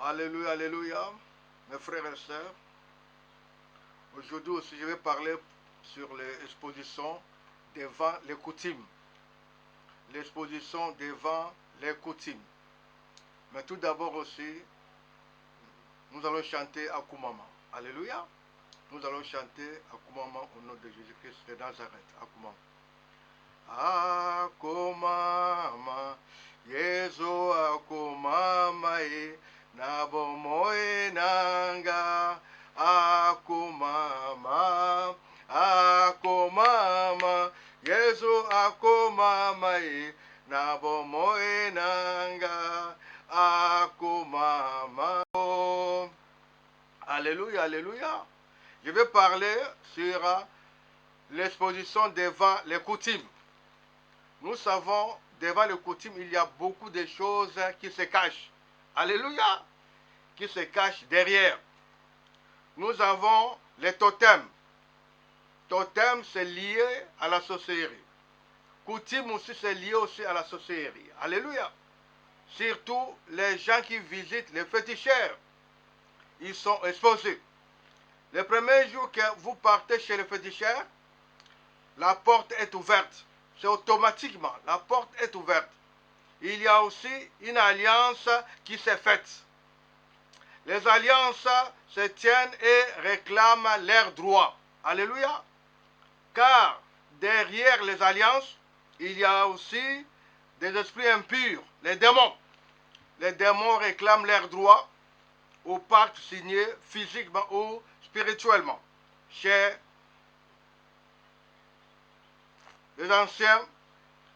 Alléluia, alléluia. Mes frères et sœurs, aujourd'hui aussi je vais parler sur l'exposition devant les coutumes. L'exposition devant les coutumes. Mais tout d'abord aussi, nous allons chanter Akumama. Alléluia. Nous allons chanter Akumama au nom de Jésus-Christ de Nazareth. Akumama. Akumama, Yesu akumama na bomoe nanga. Akumama, akumama, Yesu akumama na bomoe nanga. Akumama. Alléluia, alléluia. Je vais parler sur l'exposition devant les coutumes. Nous savons, devant les coutumes, il y a beaucoup de choses qui se cachent. Alléluia. Qui se cachent derrière. Nous avons les totems. Totem, c'est lié à la sorcellerie. Coutume aussi, c'est lié aussi à la sorcellerie. Alléluia. Surtout les gens qui visitent les féticheurs. Ils sont exposés. Le premier jour que vous partez chez le féticheur, la porte est ouverte. C'est automatiquement, la porte est ouverte. Il y a aussi une alliance qui s'est faite. Les alliances se tiennent et réclament leurs droits. Alléluia. Car derrière les alliances, il y a aussi des esprits impurs, les démons. Les démons réclament leurs droits au pacte signé physiquement ou spirituellement chez les anciens,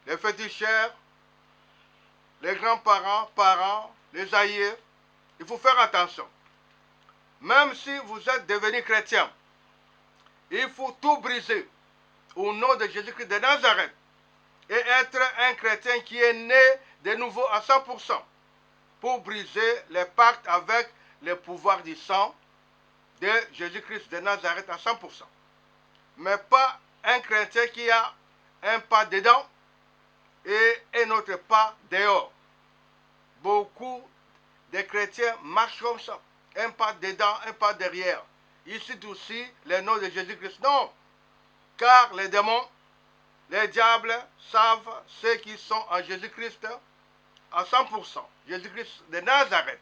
les féticheurs, les grands-parents, parents, les aïeux. Il faut faire attention. Même si vous êtes devenu chrétien, il faut tout briser au nom de Jésus-Christ de Nazareth et être un chrétien qui est né de nouveau à 100% pour briser les pactes avec le pouvoir du sang de Jésus-Christ de Nazareth à 100%. Mais pas un chrétien qui a un pas dedans et un autre pas dehors. Beaucoup de chrétiens marchent comme ça. Un pas dedans, un pas derrière. Ils citent aussi le nom de Jésus-Christ. Non, car les démons, les diables savent ceux qui sont en Jésus-Christ à 100%. Jésus-Christ de Nazareth.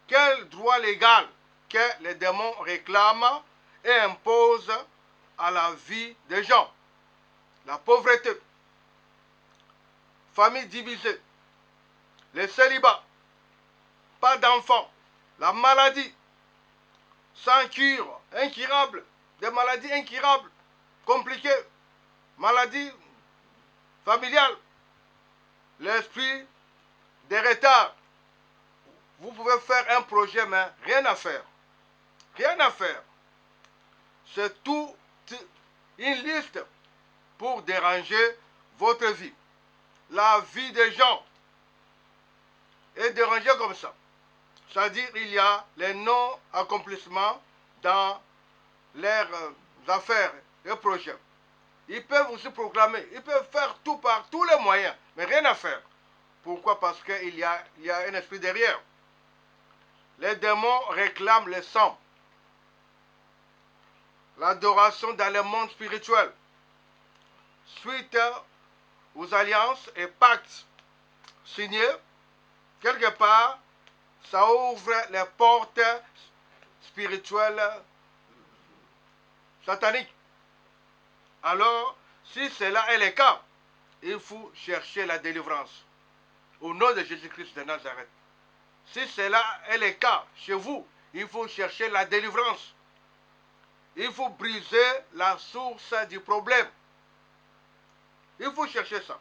Quel droit légal que les démons réclament et imposent à la vie des gens? La pauvreté, famille divisée, les célibats, pas d'enfants, la maladie, sans cure, incurable, des maladies incurables, compliquées, maladies familiales, l'esprit des retards. Vous pouvez faire un projet, mais rien à faire. Rien à faire. C'est tout une liste pour déranger votre vie. La vie des gens est dérangée comme ça. C'est-à-dire il y a les non-accomplissements dans leurs affaires et projets. Ils peuvent aussi proclamer, ils peuvent faire tout par tous les moyens, mais rien à faire. Pourquoi? Parce qu'il y a un esprit derrière. Les démons réclament le sang. L'adoration dans le monde spirituel. Suite aux alliances et pactes signés, quelque part, ça ouvre les portes spirituelles sataniques. Alors, si cela est le cas, il faut chercher la délivrance. Au nom de Jésus-Christ de Nazareth. Si cela est le cas chez vous, il faut chercher la délivrance. Il faut briser la source du problème. Il faut chercher ça.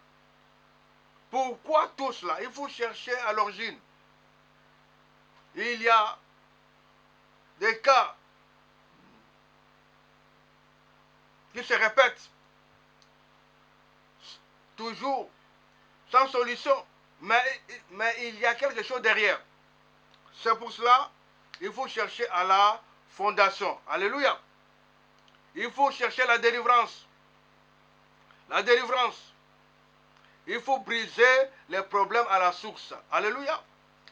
Pourquoi tout cela? Il faut chercher à l'origine. Il y a des cas qui se répètent. Toujours sans solution. Mais il y a quelque chose derrière. C'est pour cela qu'il faut chercher à la fondation. Alléluia. Il faut chercher la délivrance. La délivrance. Il faut briser les problèmes à la source. Alléluia.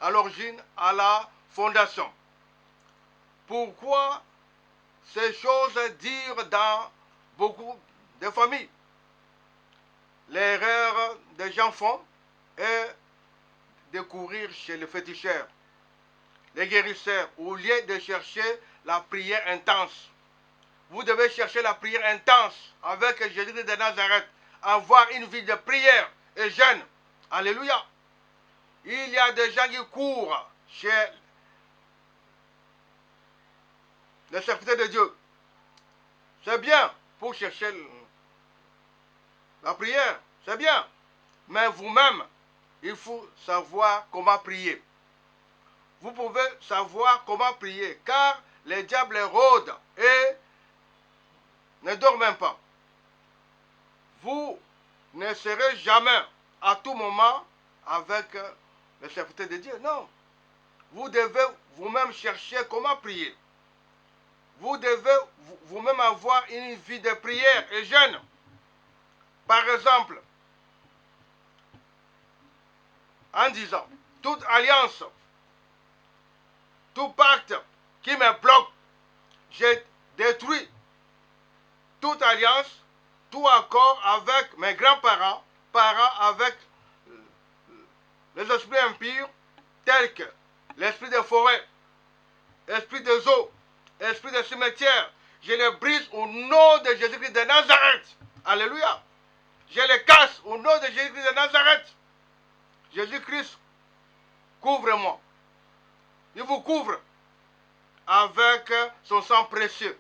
à l'origine, à la fondation. Pourquoi ces choses durent dans beaucoup de familles? L'erreur des gens font est de courir chez les féticheurs, les guérisseurs, au lieu de chercher la prière intense. Vous devez chercher la prière intense avec Jésus de Nazareth, avoir une vie de prière et jeûne. Alléluia. Il y a des gens qui courent chez les serviteurs de Dieu. C'est bien pour chercher la prière, c'est bien. Mais vous-même, il faut savoir comment prier. Vous pouvez savoir comment prier, car les diables rôdent et ne dorment même pas. Vous ne serez jamais à tout moment avec le serviteur de Dieu. Non. Vous devez vous-même chercher comment prier. Vous devez vous-même avoir une vie de prière et jeûne. Par exemple, en disant, toute alliance, tout pacte qui me bloque, j'ai détruit toute alliance, tout accord avec mes grands-parents, parents avec les esprits impurs, tels que l'esprit des forêts, l'esprit des eaux, l'esprit des cimetières. Je les brise au nom de Jésus-Christ de Nazareth. Alléluia. Je les casse au nom de Jésus-Christ de Nazareth. Jésus-Christ, couvre-moi. Il vous couvre avec son sang précieux.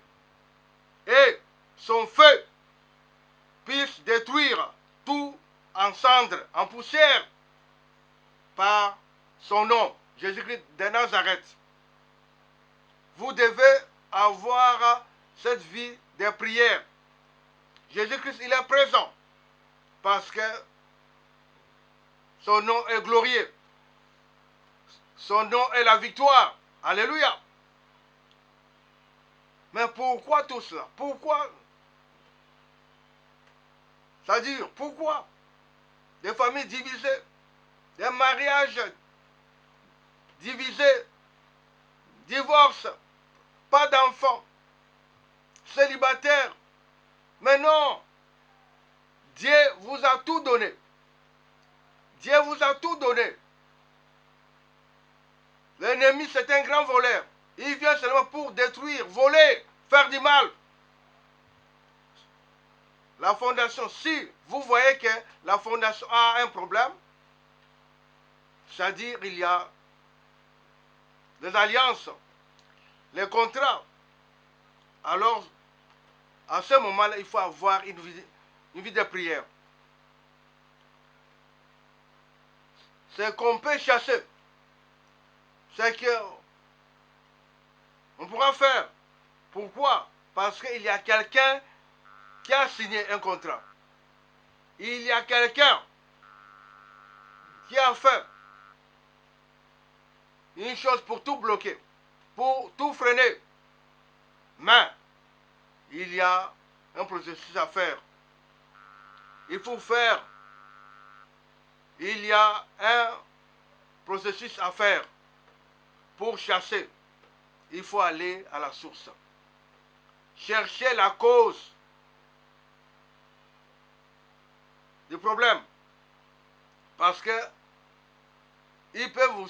Et son feu puisse détruire tout en cendres, en poussière, par son nom, Jésus-Christ de Nazareth. Vous devez avoir cette vie de prière. Jésus-Christ, il est présent parce que son nom est glorieux. Son nom est la victoire. Alléluia. Mais pourquoi tout cela? Pourquoi? C'est-à-dire, pourquoi des familles divisées, des mariages divisés, divorces, pas d'enfants, célibataires? Mais non, Dieu vous a tout donné. Dieu vous a tout donné. L'ennemi, c'est un grand voleur. Il vient seulement pour détruire, voler, faire du mal. La fondation, si vous voyez que la fondation a un problème, c'est-à-dire il y a des alliances, les contrats, alors à ce moment-là, il faut avoir une vie de prière. C'est qu'on peut chasser. C'est qu'on pourra faire. Pourquoi? Parce qu'il y a quelqu'un qui a signé un contrat. Il y a quelqu'un qui a fait une chose pour tout bloquer, pour tout freiner. Mais il y a un processus à faire. Il faut faire. Il y a un processus à faire. Pour chasser, il faut aller à la source. Chercher la cause du problème. Parce que ils peuvent vous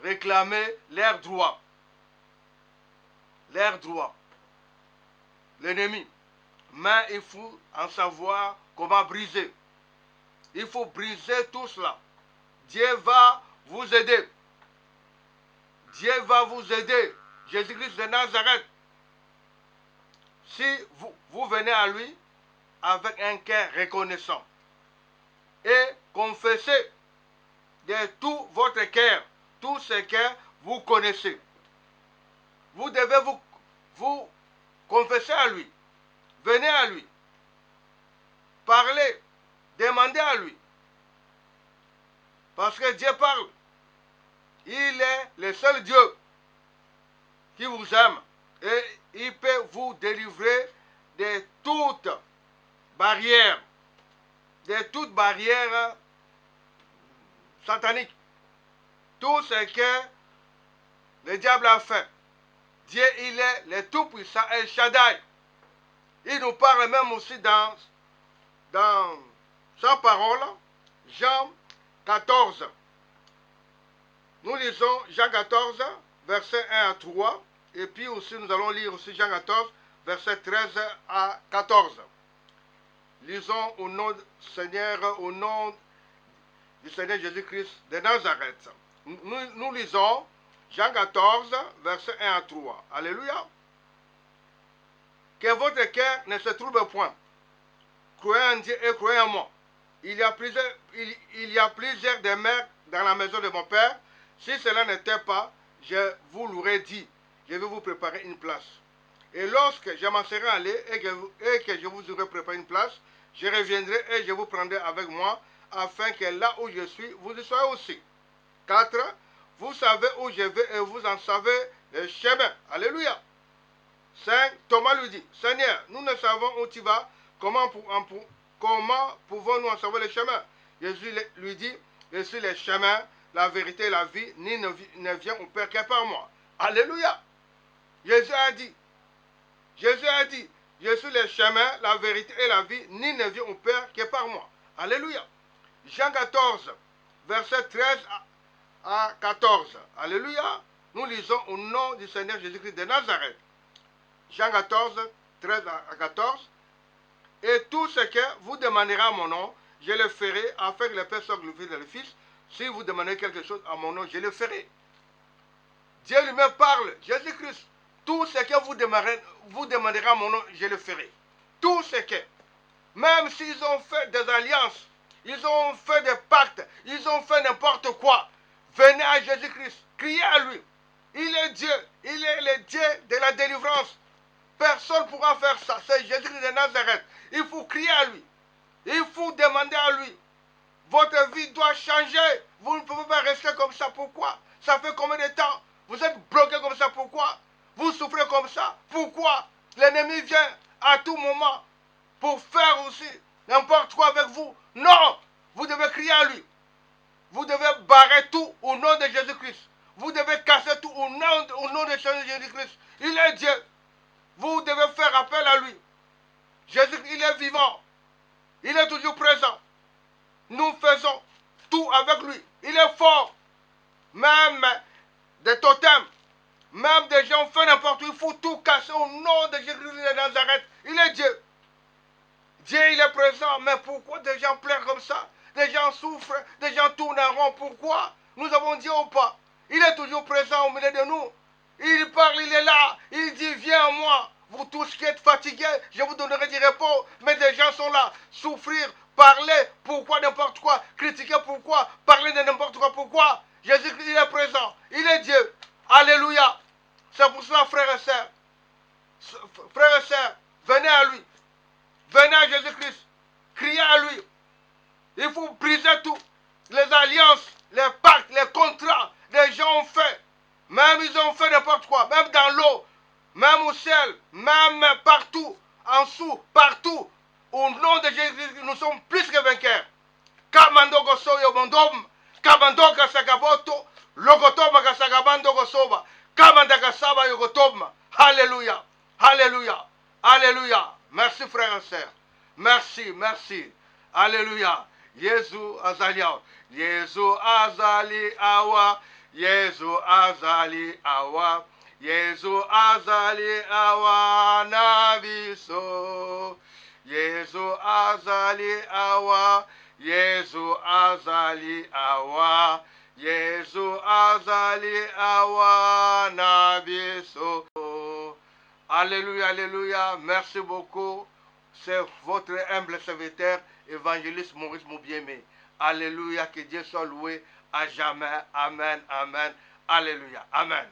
réclamer leurs droits. Leurs droits. L'ennemi. Mais il faut en savoir comment briser. Il faut briser tout cela. Dieu va vous aider. Dieu va vous aider. Jésus-Christ de Nazareth. Si vous venez à lui avec un cœur reconnaissant et confessez de tout votre cœur, tout ce que vous connaissez. Vous devez vous confesser à lui. Venez à lui. Parlez. Demandez à lui. Parce que Dieu parle. Il est le seul Dieu qui vous aime. Et il peut vous délivrer de toute barrière. De toute barrière satanique. tout ce que le diable a fait. Dieu, il est le Tout-Puissant, El Shaddai. Il nous parle même aussi dans sa parole, Jean 14. Nous lisons Jean 14, versets 1 à 3. Et puis aussi, nous allons lire aussi Jean 14, versets 13 à 14. Lisons au nom du Seigneur, au nom du Seigneur Jésus-Christ de Nazareth. Nous lisons Jean 14, versets 1 à 3. Alléluia. Que votre cœur ne se trouble point. Croyez en Dieu et croyez en moi. Il y a plusieurs demeures dans la maison de mon Père. Si cela n'était pas, je vous l'aurais dit. Je vais vous préparer une place. Et lorsque je m'en serai allé et que je vous aurai préparé une place, je reviendrai et je vous prendrai avec moi, afin que là où je suis, vous y soyez aussi. 4. Vous savez où je vais et vous en savez le chemin. Alléluia. 5. Thomas lui dit, Seigneur, nous ne savons où tu vas, comment pouvons-nous en savoir le chemin? Jésus lui dit, je suis le chemin, la vérité et la vie, ni ne vient au Père que par moi. Alléluia. Jésus a dit, je suis le chemin, la vérité et la vie, ni ne vient au Père que par moi. Alléluia. Jean 14, verset 13 à 14. Alléluia. Nous lisons au nom du Seigneur Jésus-Christ de Nazareth. Jean 14, 13 à 14. Et tout ce que vous demanderez à mon nom, je le ferai, afin que le Père soit glorifié dans le Fils. Si vous demandez quelque chose à mon nom, je le ferai. Dieu lui-même parle, Jésus-Christ. Tout ce que vous demanderez à mon nom, je le ferai. Tout ce que, même s'ils ont fait des alliances, ils ont fait des pactes, ils ont fait n'importe quoi, venez à Jésus-Christ, criez à lui. Il est Dieu, il est le Dieu de la délivrance. Personne ne pourra faire ça, c'est Jésus-Christ de Nazareth. Il faut crier à lui, il faut demander à lui. Votre vie doit changer, vous ne pouvez pas rester comme ça, pourquoi? Ça fait combien de temps? Vous êtes bloqué comme ça, pourquoi? Vous souffrez comme ça, pourquoi? L'ennemi vient à tout moment pour faire aussi n'importe quoi avec vous. Non, vous devez crier à lui. Vous devez barrer tout au nom de Jésus-Christ. Vous devez casser tout au nom de Jésus-Christ. Il est Dieu. Vous devez faire appel à lui. Jésus, il est vivant. Il est toujours présent. Nous faisons tout avec lui. Il est fort. Même des totems, même des gens font n'importe où, il faut tout casser au nom de Jésus de Nazareth. Il est Dieu. Dieu, il est présent. Mais pourquoi des gens pleurent comme ça? Des gens souffrent, des gens tournent en rond. Pourquoi? Nous avons dit ou pas? Il est toujours présent au milieu de nous. Il parle, il est là. Il dit, viens à moi. Vous tous qui êtes fatigués, je vous donnerai du repos. Mais des gens sont là. Souffrir, parler, pourquoi n'importe quoi? Critiquer, pourquoi? Parler de n'importe quoi, pourquoi? Jésus-Christ, il est présent. Il est Dieu. Alléluia. C'est pour cela, frères et sœurs, venez à lui. Venez à Jésus-Christ. Criez à lui. Il faut briser tout. Les alliances, les pactes, les contrats, les gens ont fait. Même ils ont fait n'importe quoi. Même dans l'eau, même au ciel, même partout, en dessous, partout. Au nom de Jésus, nous sommes plus que vainqueurs. Kamando gosoyo mondom, kamando kasagaboto, logotoma kasagabando gosoba, kamanda kasaba yogotoma. Alléluia, alléluia, alléluia. Merci frères et sœurs. Merci, merci. Alléluia. Jésus azali awa. Jésus azali awa. Jésus azali awa. Jésus azali awa na biso. Jésus azali awa. Jésus azali awa. Jésus azali awa na biso. Alléluia, alléluia. Merci beaucoup. C'est votre humble serviteur, évangéliste Maurice Moubiémé. Alléluia, que Dieu soit loué à jamais. Amen, amen. Alléluia, amen.